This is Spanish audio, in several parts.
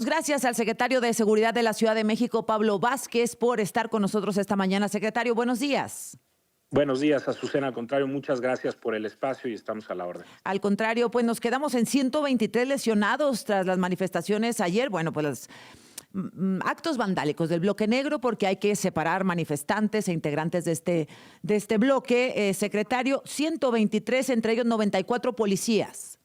Gracias al secretario de Seguridad de la Ciudad de México, Pablo Vázquez, por estar con nosotros esta mañana. Secretario, buenos días. Buenos días, Azucena. Al contrario, muchas gracias por el espacio y estamos a la orden. Al contrario, pues nos quedamos en 123 lesionados tras las manifestaciones ayer. Bueno, pues los actos vandálicos del bloque negro, porque hay que separar manifestantes e integrantes de este bloque. Secretario, 123, entre ellos 94 policías.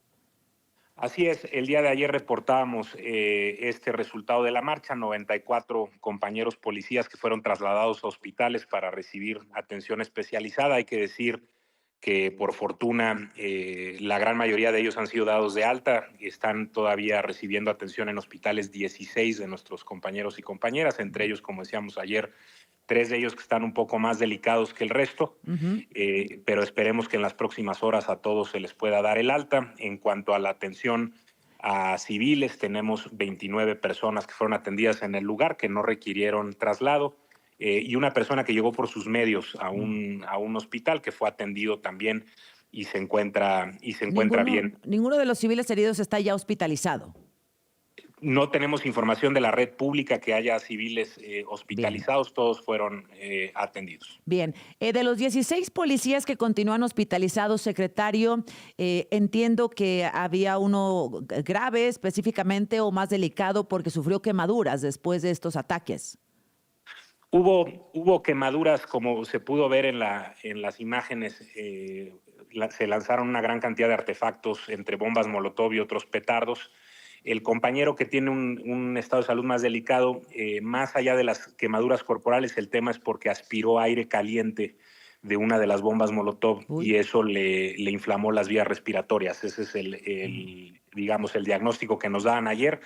Así es, el día de ayer reportábamos este resultado de la marcha, 94 compañeros policías que fueron trasladados a hospitales para recibir atención especializada. Hay que decir que por fortuna la gran mayoría de ellos han sido dados de alta y están todavía recibiendo atención en hospitales 16 de nuestros compañeros y compañeras, entre ellos, como decíamos ayer, 3 de ellos que están un poco más delicados que el resto, Ujú. pero esperemos que en las próximas horas a todos se les pueda dar el alta. En cuanto a la atención a civiles, tenemos 29 personas que fueron atendidas en el lugar, que no requirieron traslado, y una persona que llegó por sus medios a un hospital que fue atendido también y se encuentra Ninguno, bien. ninguno de los civiles heridos está ya hospitalizado. No tenemos información de la red pública que haya civiles Bien. hospitalizados, todos fueron atendidos. Bien, de los 16 policías que continúan hospitalizados, secretario, entiendo que había uno grave específicamente o más delicado porque sufrió quemaduras después de estos ataques. Hubo quemaduras, como se pudo ver en las imágenes. Se lanzaron una gran cantidad de artefactos entre bombas Molotov y otros petardos. El compañero que tiene un estado de salud más delicado, más allá de las quemaduras corporales, el tema es porque aspiró aire caliente de una de las bombas Molotov Uy. y eso le inflamó las vías respiratorias. Ese es Mm. digamos, el diagnóstico que nos daban ayer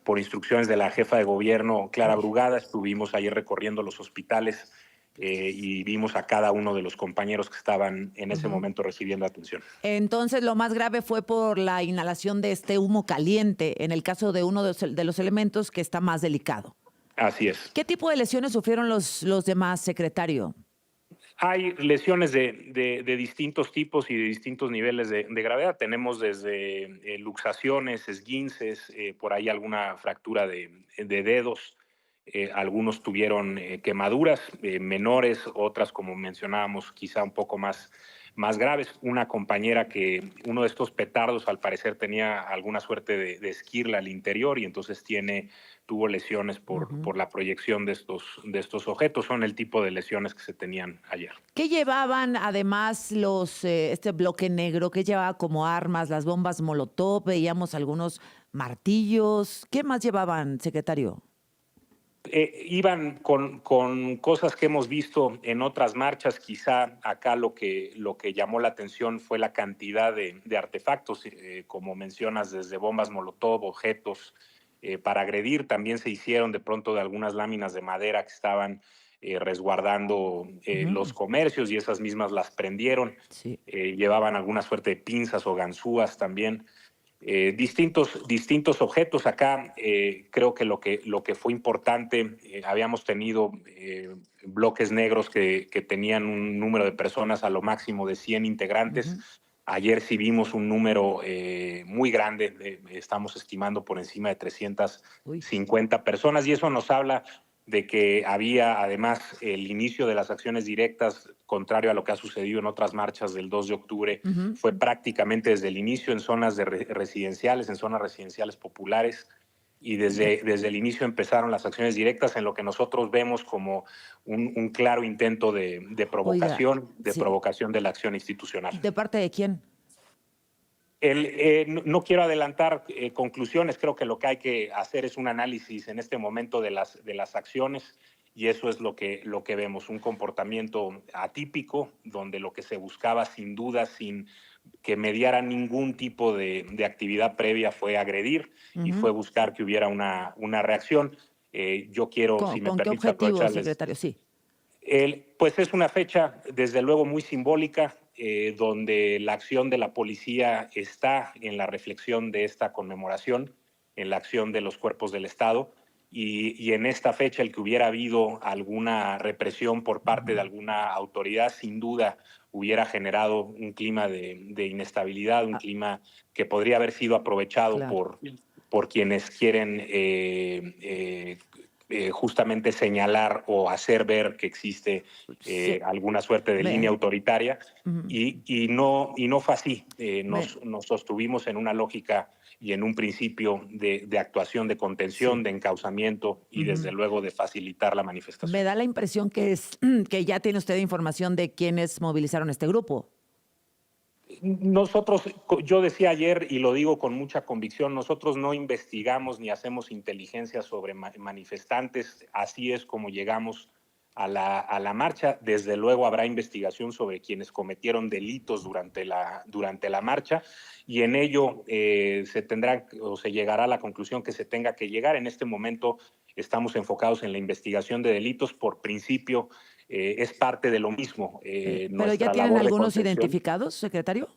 por instrucciones de la jefa de gobierno, Clara Uy. Brugada. Estuvimos ayer recorriendo los hospitales y vimos a cada uno de los compañeros que estaban en ese Ujú. momento recibiendo atención. Entonces, lo más grave fue por la inhalación de este humo caliente, en el caso de uno de los elementos que está más delicado. Así es. ¿Qué tipo de lesiones sufrieron los demás, secretario? Hay lesiones de distintos tipos y de distintos niveles de gravedad. Tenemos desde luxaciones, esguinces, por ahí alguna fractura de dedos. Algunos tuvieron quemaduras menores, otras, como mencionábamos, quizá un poco más graves. Una compañera que uno de estos petardos al parecer tenía alguna suerte de esquirla al interior y entonces tuvo lesiones Ujú. por la proyección de estos objetos. Son el tipo de lesiones que se tenían ayer. ¿Qué llevaban además este bloque negro? ¿Qué llevaba como armas? Las bombas Molotov, veíamos algunos martillos. ¿Qué más llevaban, secretario? Iban con cosas que hemos visto en otras marchas. Quizá acá lo que llamó la atención fue la cantidad de artefactos, como mencionas, desde bombas Molotov, objetos para agredir. También se hicieron de pronto de algunas láminas de madera que estaban resguardando Ujú. los comercios y esas mismas las prendieron. Sí. Llevaban alguna suerte de pinzas o ganzúas también. Distintos objetos acá. Creo que lo que fue importante, habíamos tenido bloques negros que tenían un número de personas a lo máximo de 100 integrantes. Ujú. Ayer sí vimos un número muy grande, estamos estimando por encima de Uy. 350 personas, y eso nos habla de que había además el inicio de las acciones directas, contrario a lo que ha sucedido en otras marchas del 2 de octubre, Ujú. fue prácticamente desde el inicio en zonas residenciales, en zonas residenciales populares, y desde el inicio empezaron las acciones directas en lo que nosotros vemos como un claro intento de Oiga, provocación, de sí. provocación de la acción institucional. ¿De parte de quién? No quiero adelantar conclusiones. Creo que lo que hay que hacer es un análisis en este momento de las acciones, y eso es lo que vemos, un comportamiento atípico donde lo que se buscaba, sin duda, sin que mediara ningún tipo de actividad previa, fue agredir y Ujú. fue buscar que hubiera una reacción. Yo quiero, ¿Con, si me con qué permite, objetivo, aprovecharles. secretario? Sí. Pues es una fecha, desde luego, muy simbólica, donde la acción de la policía está en la reflexión de esta conmemoración, en la acción de los cuerpos del Estado, y en esta fecha el que hubiera habido alguna represión por parte de Ujú. alguna autoridad, sin duda hubiera generado un clima de inestabilidad, un Ah, clima que podría haber sido aprovechado claro. por quienes quieren justamente señalar o hacer ver que existe Sí, alguna suerte de línea me, autoritaria, ujú, y no fue así. me- Nos sostuvimos en una lógica y en un principio de actuación, de contención, sí. de encauzamiento y desde Ujú. luego de facilitar la Me manifestación. da la impresión que es que ya tiene usted información de quiénes movilizaron este grupo. Nosotros, yo decía ayer y lo digo con mucha convicción, nosotros no investigamos ni hacemos inteligencia sobre manifestantes, así es como llegamos a la marcha. Desde luego habrá investigación sobre quienes cometieron delitos durante la marcha y en ello se tendrá o se llegará a la conclusión que se tenga que llegar. En este momento estamos enfocados en la investigación de delitos por principio. Es parte de lo mismo, ¿Pero ya nuestra tienen labor de algunos contención. identificados, secretario?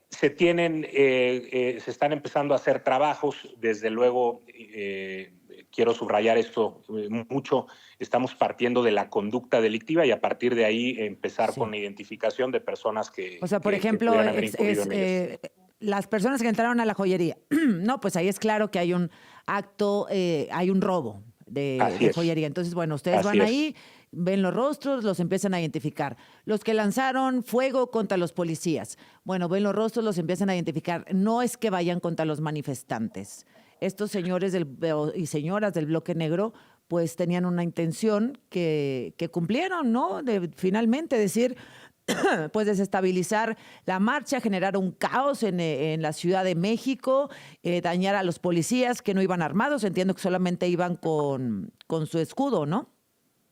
Se están empezando a hacer trabajos, desde luego, quiero subrayar esto mucho, estamos partiendo de la conducta delictiva y a partir de ahí empezar con Sí. la identificación de personas O sea, por que ejemplo, pudieran haber incurrido en ellas. las personas que entraron a la joyería. No, pues ahí es claro que hay un acto, hay un robo Así de es, joyería. Entonces, bueno, ustedes así van es. ahí, ven los rostros, los empiezan a identificar. Los que lanzaron fuego contra los policías. Bueno, ven los rostros, los empiezan a identificar. No es que vayan contra los manifestantes. Estos señores y señoras del bloque negro, pues tenían una intención que cumplieron, ¿no? De finalmente decir pues desestabilizar la marcha, generar un caos en la Ciudad de México, dañar a los policías que no iban armados, entiendo que solamente iban con su escudo, ¿no?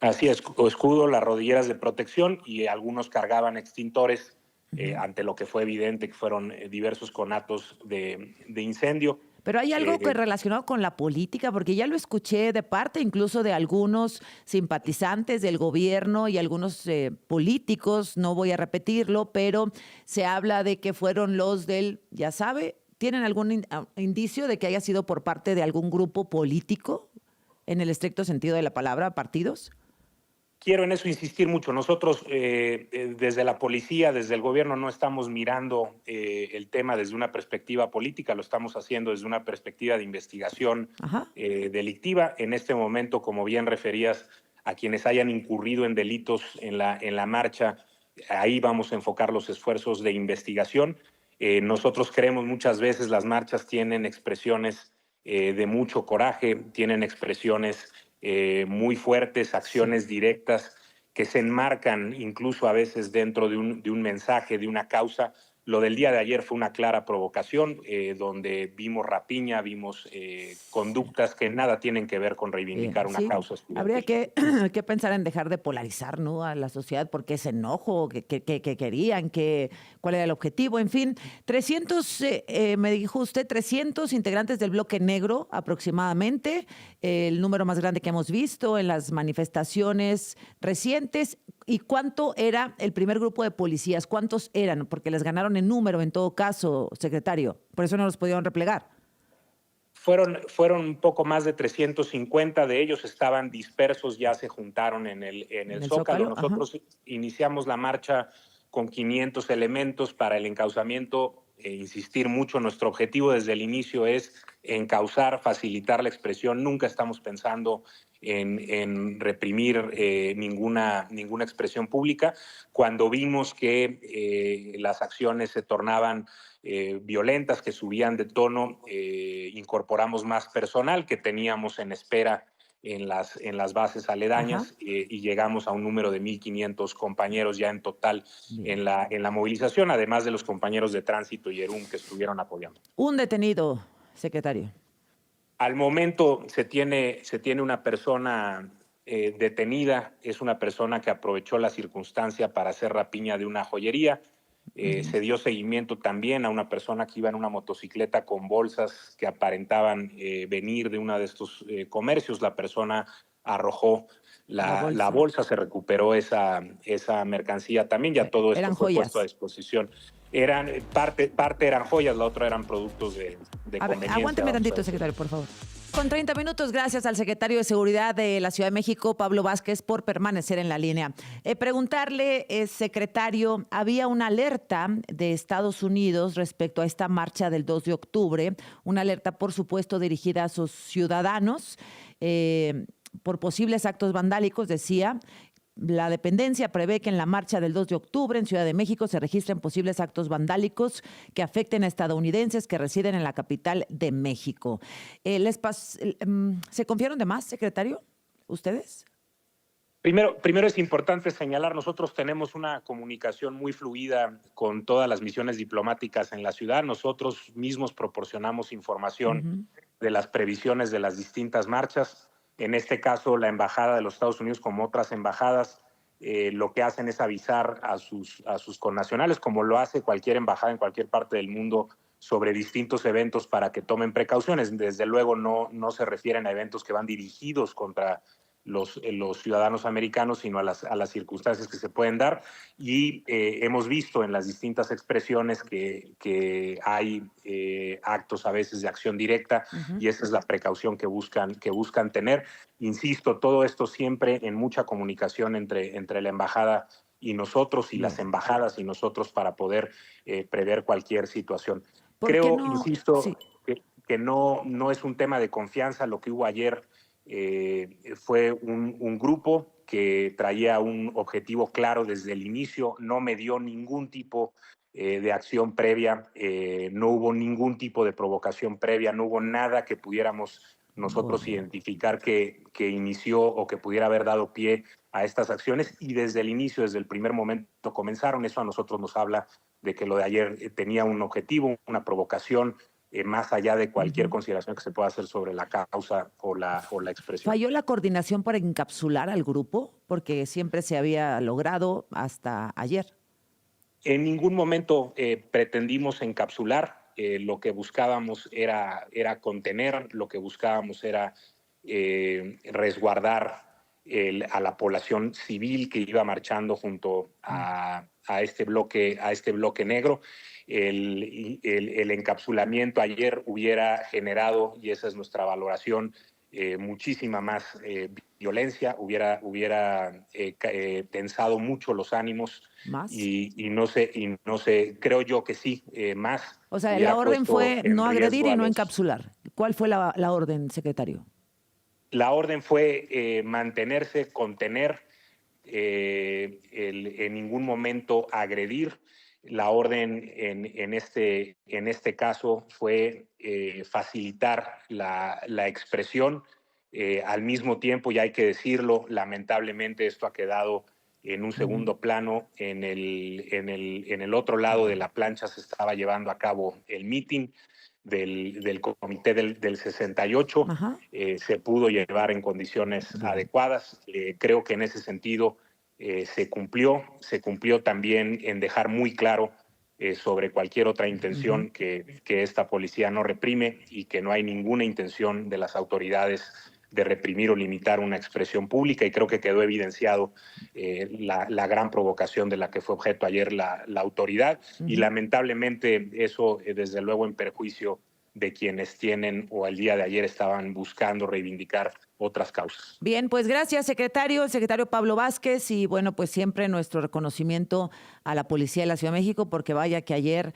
Así es, escudo, las rodilleras de protección y algunos cargaban extintores Ujú. ante lo que fue evidente que fueron diversos conatos de incendio. Pero hay algo que Eh, relacionado con la política, porque ya lo escuché de parte incluso de algunos simpatizantes del gobierno y algunos políticos, no voy a repetirlo, pero se habla de que fueron los del, ya sabe, ¿tienen algún indicio de que haya sido por parte de algún grupo político en el estricto sentido de la palabra, partidos? Quiero en eso insistir mucho. Nosotros, desde la policía, desde el gobierno, no estamos mirando el tema desde una perspectiva política, lo estamos haciendo desde una perspectiva de investigación Ajá. delictiva. En este momento, como bien referías, a quienes hayan incurrido en delitos en la marcha, ahí vamos a enfocar los esfuerzos de investigación. Nosotros creemos muchas veces las marchas tienen expresiones de mucho coraje, tienen expresiones muy fuertes, Sí. acciones directas que se enmarcan incluso a veces dentro de un mensaje, de una causa. Lo del día de ayer fue una clara provocación, donde vimos rapiña, vimos conductas que nada tienen que ver con reivindicar una Sí, causa habría estudiantil. que pensar en dejar de polarizar, ¿no? A la sociedad, porque ese enojo que querían, cuál era el objetivo, en fin. 300, me dijo usted, 300 integrantes del bloque negro aproximadamente, el número más grande que hemos visto en las manifestaciones recientes. ¿Y cuánto era el primer grupo de policías? ¿Cuántos eran? Porque les ganaron en número en todo caso, secretario. Por eso no los pudieron replegar. Fueron un poco más de 350 de ellos, estaban dispersos, ya se juntaron en En el el Zócalo. Zócalo, ajá. Nosotros iniciamos la marcha con 500 elementos para el encauzamiento. Insistir mucho, nuestro objetivo desde el inicio es encauzar, facilitar la expresión. Nunca estamos pensando en reprimir ninguna expresión pública. Cuando vimos que las acciones se tornaban violentas, que subían de tono, incorporamos más personal que teníamos en espera en las bases Ajá. aledañas y llegamos a un número de 1,500 compañeros ya en total Bien. en la movilización, además de los compañeros de tránsito y ERUM que estuvieron apoyando. Un detenido, secretario. Al momento se tiene una persona detenida, es una persona que aprovechó la circunstancia para hacer rapiña de una joyería. Ujú. Se dio seguimiento también a una persona que iba en una motocicleta con bolsas que aparentaban venir de uno de estos comercios. La persona arrojó La la bolsa. bolsa, se recuperó esa mercancía también, ya todo esto Eran fue puesto a joyas. disposición. Eran, parte eran joyas, la otra eran productos de A ver, conveniencia, aguánteme vamos a tantito, decir. secretario, por favor. Con 30 minutos, gracias al secretario de Seguridad de la Ciudad de México, Pablo Vázquez, por permanecer en la línea. Preguntarle, secretario, había una alerta de Estados Unidos respecto a esta marcha del 2 de octubre, una alerta, por supuesto, dirigida a sus ciudadanos por posibles actos vandálicos, decía. La dependencia prevé que en la marcha del 2 de octubre en Ciudad de México se registren posibles actos vandálicos que afecten a estadounidenses que residen en la capital de México. ¿Se confiaron de más, secretario, ustedes? Primero es importante señalar, nosotros tenemos una comunicación muy fluida con todas las misiones diplomáticas en la ciudad. Nosotros mismos proporcionamos información de las previsiones de las distintas marchas. En este caso, la Embajada de los Estados Unidos, como otras embajadas, lo que hacen es avisar a sus connacionales, como lo hace cualquier embajada en cualquier parte del mundo, sobre distintos eventos para que tomen precauciones. Desde luego no se refieren a eventos que van dirigidos contra los ciudadanos americanos, sino a las circunstancias que se pueden dar. Y hemos visto en las distintas expresiones que hay actos a veces de acción directa, y esa es la precaución que buscan tener. Insisto, todo esto siempre en mucha comunicación entre la embajada y nosotros, y las embajadas y nosotros, para poder prever cualquier situación. Creo, insisto, sí, que no es un tema de confianza. Lo que hubo ayer fue un grupo que traía un objetivo claro desde el inicio. No me dio ningún tipo de acción previa, no hubo ningún tipo de provocación previa, no hubo nada que pudiéramos nosotros identificar que inició o que pudiera haber dado pie a estas acciones, y desde el inicio, desde el primer momento comenzaron. Eso a nosotros nos habla de que lo de ayer tenía un objetivo, una provocación, más allá de cualquier consideración que se pueda hacer sobre la causa o la expresión. ¿Falló la coordinación para encapsular al grupo? Porque siempre se había logrado hasta ayer. En ningún momento pretendimos encapsular. Lo que buscábamos era contener, lo que buscábamos era resguardar a la población civil que iba marchando junto a este bloque negro. El encapsulamiento ayer hubiera generado, y esa es nuestra valoración, muchísima más violencia, hubiera tensado mucho los ánimos. ¿Más? Y no sé, creo yo que sí, más. O sea, la orden fue no agredir y no encapsular. ¿Cuál fue la orden, secretario? La orden fue mantenerse, contener, en ningún momento agredir. La orden en este caso fue facilitar la expresión. Al mismo tiempo, y hay que decirlo, lamentablemente esto ha quedado en un segundo plano. En el otro lado de la plancha se estaba llevando a cabo el mitin del comité del 68. Se pudo llevar en condiciones adecuadas. Creo que en ese sentido se cumplió también en dejar muy claro sobre cualquier otra intención que esta policía no reprime, y que no hay ninguna intención de las autoridades de reprimir o limitar una expresión pública. Y creo que quedó evidenciado la gran provocación de la que fue objeto ayer la autoridad. Y lamentablemente eso, desde luego, en perjuicio de quienes tienen o al día de ayer estaban buscando reivindicar otras causas. Bien, pues gracias, secretario, el secretario Pablo Vázquez, y bueno, pues siempre nuestro reconocimiento a la Policía de la Ciudad de México, porque vaya que ayer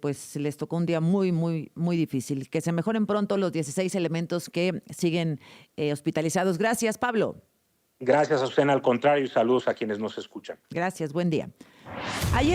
pues les tocó un día muy, muy, muy difícil. Que se mejoren pronto los 16 elementos que siguen hospitalizados. Gracias, Pablo. Gracias a usted, al contrario, y saludos a quienes nos escuchan. Gracias, buen día. Ayer